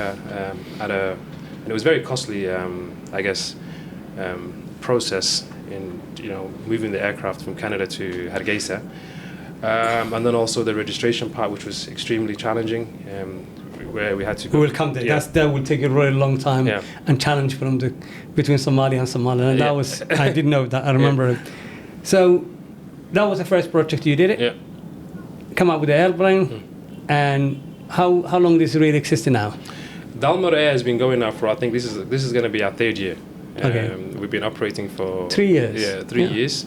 America and it was very costly, I guess, process in moving the aircraft from Canada to Hargeisa, and then also the registration part, which was extremely challenging, where we had to. We will come there. Yeah. That will take a really long time and challenge between Somalia and Somaliland. That was I didn't know that. I remember it. So that was the first project you did it. Yeah. Come up with the airplane, and how long does it really exist now? Dalmar Air has been going now for, I think this is going to be our third year. Okay. We've been operating for 3 years. Yeah, 3 years.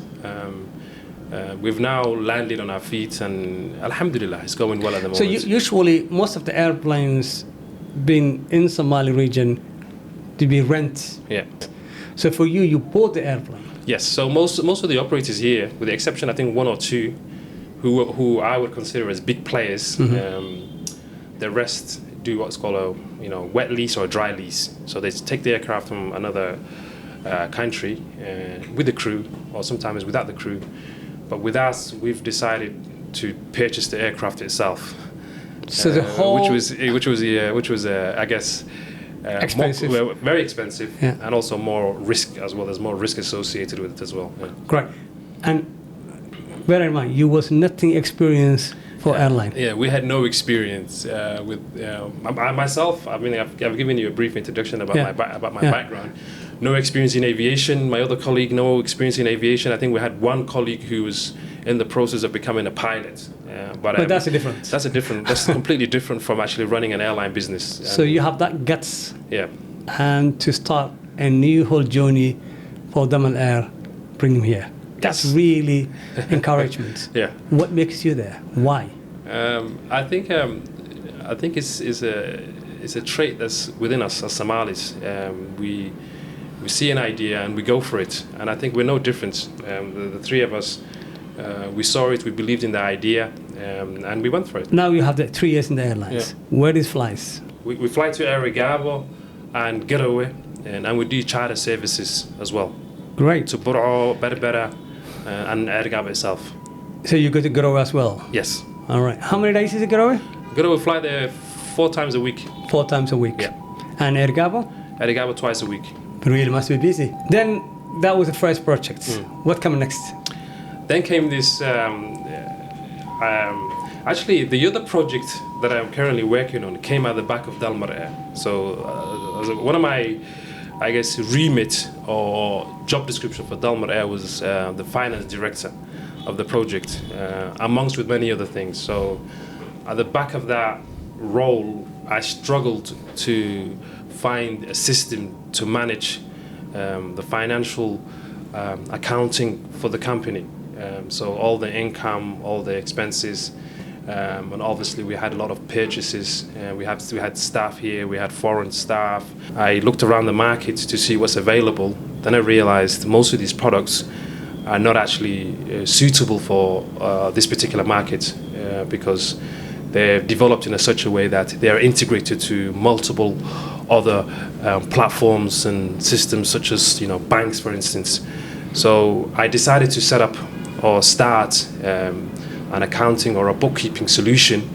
We've now landed on our feet, and Alhamdulillah, it's going well at the moment. So usually most of the airplanes being in Somali region to be rent. Yeah. So for you bought the airplane. Yes. So most of the operators here, with the exception I think one or two, who I would consider as big players, the rest do what's called a wet lease or a dry lease. So they take the aircraft from another country with the crew, or sometimes without the crew. But with us, we've decided to purchase the aircraft itself. So the whole, which was I guess expensive, very expensive, and also more risk as well. There's more risk associated with it as well. Yeah. Correct. And bear in mind, you was nothing experienced for airline. Yeah, we had no experience with myself. I mean, I've given you a brief introduction about my background. No experience in aviation. My other colleague, no experience in aviation. I think we had one colleague who was in the process of becoming a pilot. But that's a difference. That's completely different from actually running an airline business. So you have that guts. Yeah. And to start a new whole journey for Dalmar Air, bring them here. That's really encouragement. Yeah. What makes you there? Why? I think it's a trait that's within us as Somalis. We see an idea and we go for it, and I think we're no different. The three of us, we saw it, we believed in the idea, and we went for it. Now you have the 3 years in the airlines. Yeah. Where is flies? We fly to Erigabo and Garowe, and we do charter services as well. Great. To Bur'o, Berbera, and Erigabo itself. So you go to Garowe as well? Yes. All right. How many days is it Garowe? Garowe, we fly there 4 times a week. 4 times a week? Yeah. And Erigabo? Erigabo twice a week. Really must be busy. Then that was the first project. What came next? Then came this. Actually, the other project that I'm currently working on came at the back of Dalmar Air. So one of my, I guess, remit or job description for Dalmar Air was the finance director of the project, amongst with many other things. So at the back of that role, I struggled to find a system to manage the financial accounting for the company. So all the income, all the expenses, and obviously we had a lot of purchases. We had staff here, we had foreign staff. I looked around the market to see what's available. Then I realized most of these products are not actually suitable for this particular market because they're developed in such a way that they are integrated to multiple other platforms and systems, such as banks, for instance. So I decided to set up or start an accounting or a bookkeeping solution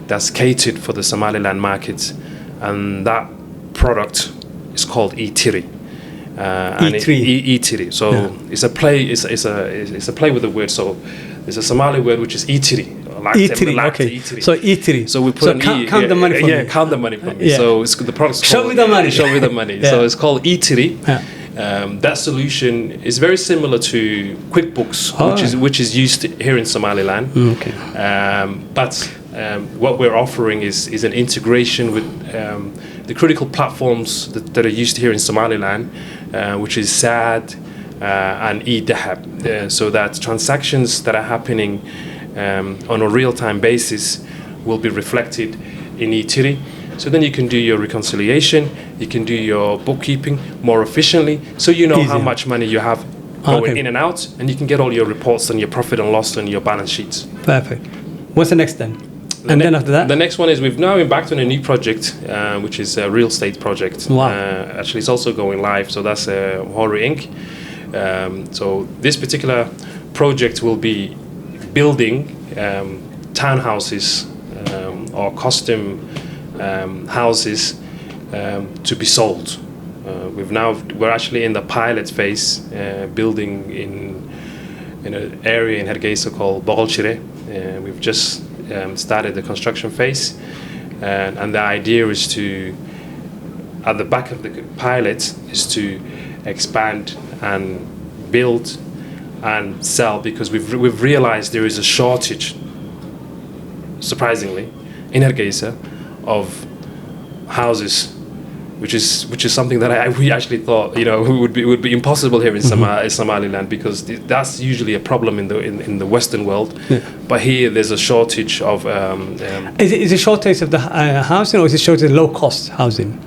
that's catered for the Somaliland market, and that product is called E-Tiri. E-Tiri. So it's a play. It's a play with the word. So it's a Somali word which is E-Tiri. E-Tiri, okay. So E-Tiri. So we put count the money from me. Count the money from me. So the product's Show me the money. Show me the money. So it's called E-Tiri. That solution is very similar to QuickBooks, which is used here in Somaliland. Okay. But what we're offering is an integration with the critical platforms that are used here in Somaliland, which is SAD and eDahab, so that transactions that are happening on a real-time basis will be reflected in E-Tiri. So then you can do your reconciliation, you can do your bookkeeping more efficiently, so you know how much money you have going in and out, and you can get all your reports on your profit and loss and your balance sheets. Perfect. What's the next then? Then after that? The next one is we've now embarked on a new project, which is a real estate project. Wow. Actually, it's also going live, so that's Hori Inc. So this particular project will be building townhouses or custom houses to be sold. We're actually in the pilot phase, building in an area in Hargeisa called Boqolshire. We've just started the construction phase, and the idea is to, at the back of the pilot, is to expand and build and sell, because we've realized there is a shortage, surprisingly, in Hargeisa of houses, which is something that we actually thought, you know, would be impossible here in Somaliland, because that's usually a problem in the Western world. Yeah. But here there's a shortage of. Is it a shortage of the housing, or is it a shortage of low cost housing?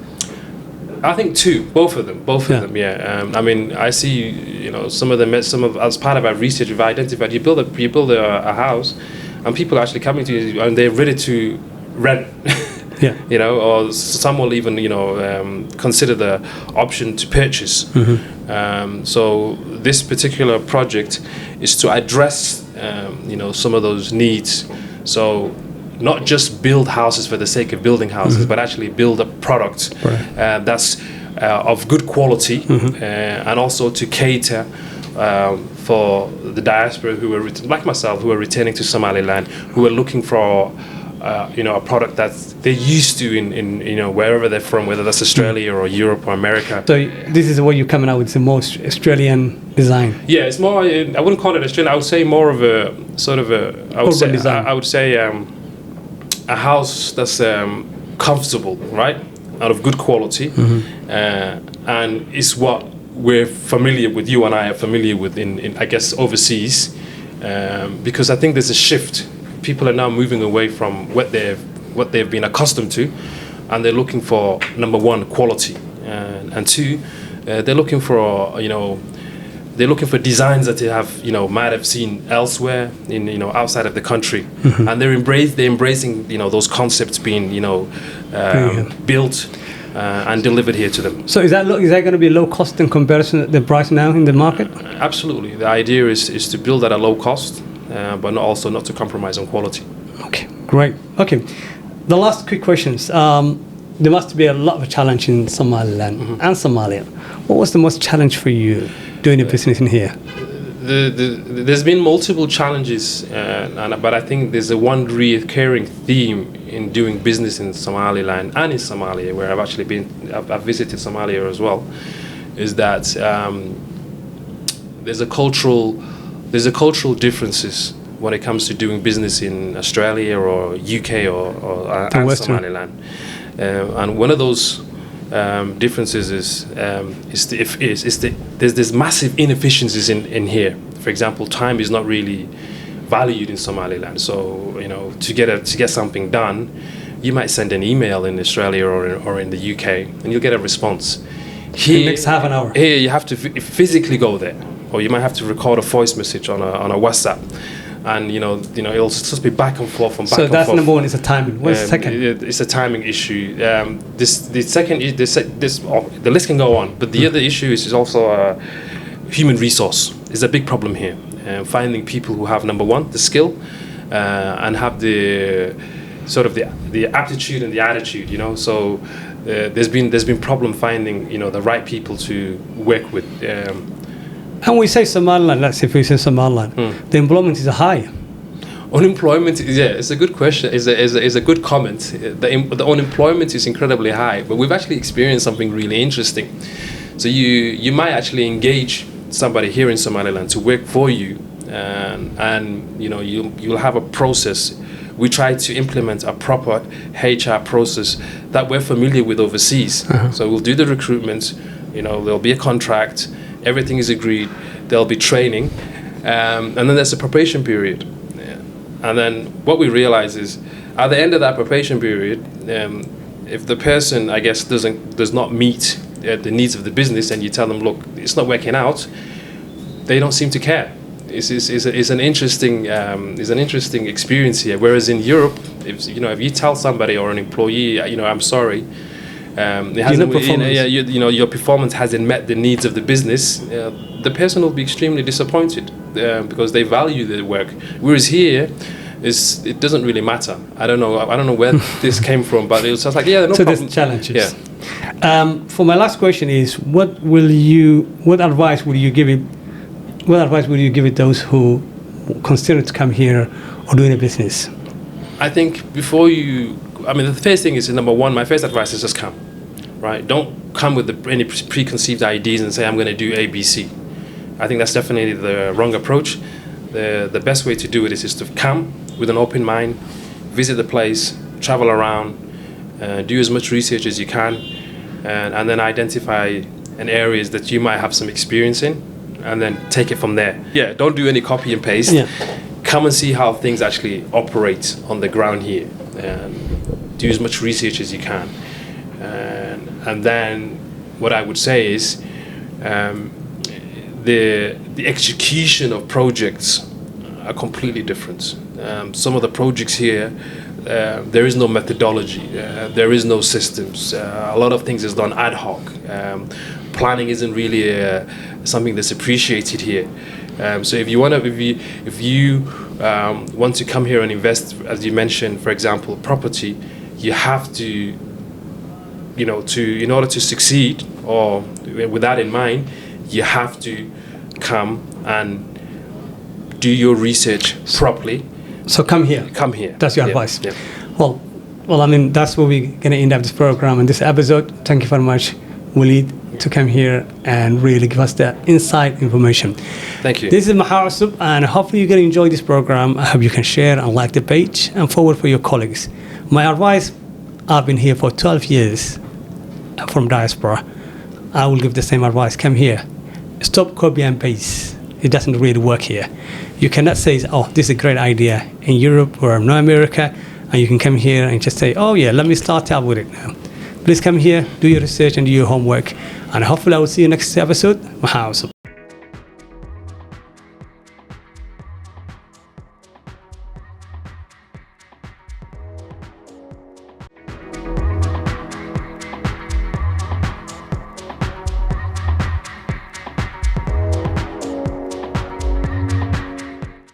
I think both of them. Yeah. I mean, I see, you know, some of as part of our research, we've identified you build a house, and people are actually coming to you and they're ready to rent. Yeah. You know, or some will even, you know, consider the option to purchase. So this particular project is to address, you know, some of those needs. So not just build houses for the sake of building houses, but actually build a product that's of good quality, and also to cater for the diaspora who are, like myself, who are returning to Somaliland, who are looking for you know, a product that they're used to in you know, wherever they're from, whether that's Australia or Europe or America. So this is what you're coming out with, the most Australian design. Yeah, it's more. I wouldn't call it Australian. I would say more of a sort of a. Urban design. I would say a house that's comfortable, right, out of good quality, and is what we're familiar with. You and I are familiar with in I guess overseas, because I think there's a shift. People are now moving away from what they've been accustomed to, and they're looking for, number one, quality, and two, they're looking for, you know, they're looking for designs that they have, you know, might have seen elsewhere in, you know, outside of the country, and they're embracing, you know, those concepts being, you know, built and delivered here to them. So is that going to be low cost in comparison to the price now in the market? Absolutely. The idea is to build at a low cost, but also not to compromise on quality. Okay, great. Okay, the last quick questions. There must be a lot of challenge in Somaliland and Somalia. What was the most challenge for you doing a business in here? There's been multiple challenges, but I think there's a one recurring theme in doing business in Somaliland and in Somalia, where I've actually I've visited Somalia as well, is that there's a cultural differences when it comes to doing business in Australia or UK or and Somaliland, and one of those differences is there's massive inefficiencies in here. For example, time is not really valued in Somaliland. So, you know, to get something done, you might send an email in Australia or in the UK, and you'll get a response. Here, it makes half an hour. Here, you have to physically go there, or you might have to record a voice message on a WhatsApp. And you know, it'll just be back and forth and back and forth. So that's number one. Is a timing. What's the second? It's a timing issue. The list can go on, but the other issue is also human resource. Is a big problem here. Finding people who have, number one, the skill, and have the sort of the aptitude and the attitude. You know, so there's been problem finding, you know, the right people to work with. And we say Somaliland, let's say if we say Somaliland, the employment is high. Unemployment, it's a good question, is a good comment. The unemployment is incredibly high, but we've actually experienced something really interesting. So you might actually engage somebody here in Somaliland to work for you, and you know, you'll have a process. We try to implement a proper HR process that we're familiar with overseas. So we'll do the recruitment, you know, there'll be a contract, everything is agreed, there'll be training, and then there's a probation period. And then what we realize is, at the end of that probation period, if the person, I guess, does not meet the needs of the business, and you tell them, look, it's not working out, they don't seem to care. It's an interesting experience here. Whereas in Europe, if you tell somebody or an employee, you know, I'm sorry, your performance hasn't met the needs of the business, the person will be extremely disappointed, because they value their work. Whereas here, it doesn't really matter. I don't know where this came from, but it was just like, no problem. So there's challenges. Yeah. For my last question is, what advice would you give it? What advice would you give it those who consider to come here or doing a business? I think before you, I mean, the first thing is, number one, my first advice is just come, right? Don't come with any preconceived ideas and say, I'm going to do A, B, C. I think that's definitely the wrong approach. The best way to do it is to come with an open mind, visit the place, travel around, do as much research as you can, and then identify an areas that you might have some experience in, and then take it from there. Yeah, don't do any copy and paste. Yeah. Come and see how things actually operate on the ground here. Do as much research as you can. And then what I would say is the execution of projects are completely different. Some of the projects here, there is no methodology, there is no systems. A lot of things is done ad hoc. Planning isn't really something that's appreciated here. So if you want to come here and invest, as you mentioned, for example, property, you have to, in order to succeed, or with that in mind, you have to come and do your research properly. So come here. Come here. That's your advice. Yeah. Well, I mean, that's where we're going to end up this program and this episode. Thank you very much, Walid, to come here and really give us the inside information. Thank you. This is Mahasub, and hopefully you're going to enjoy this program. I hope you can share and like the page and forward for your colleagues. My advice, I've been here for 12 years from diaspora. I will give the same advice. Come here. Stop copy and paste. It doesn't really work here. You cannot say, oh, this is a great idea in Europe or North America, and you can come here and just say, oh yeah, let me start out with it now. Please come here, do your research and do your homework, and hopefully I will see you next episode. Mahasub.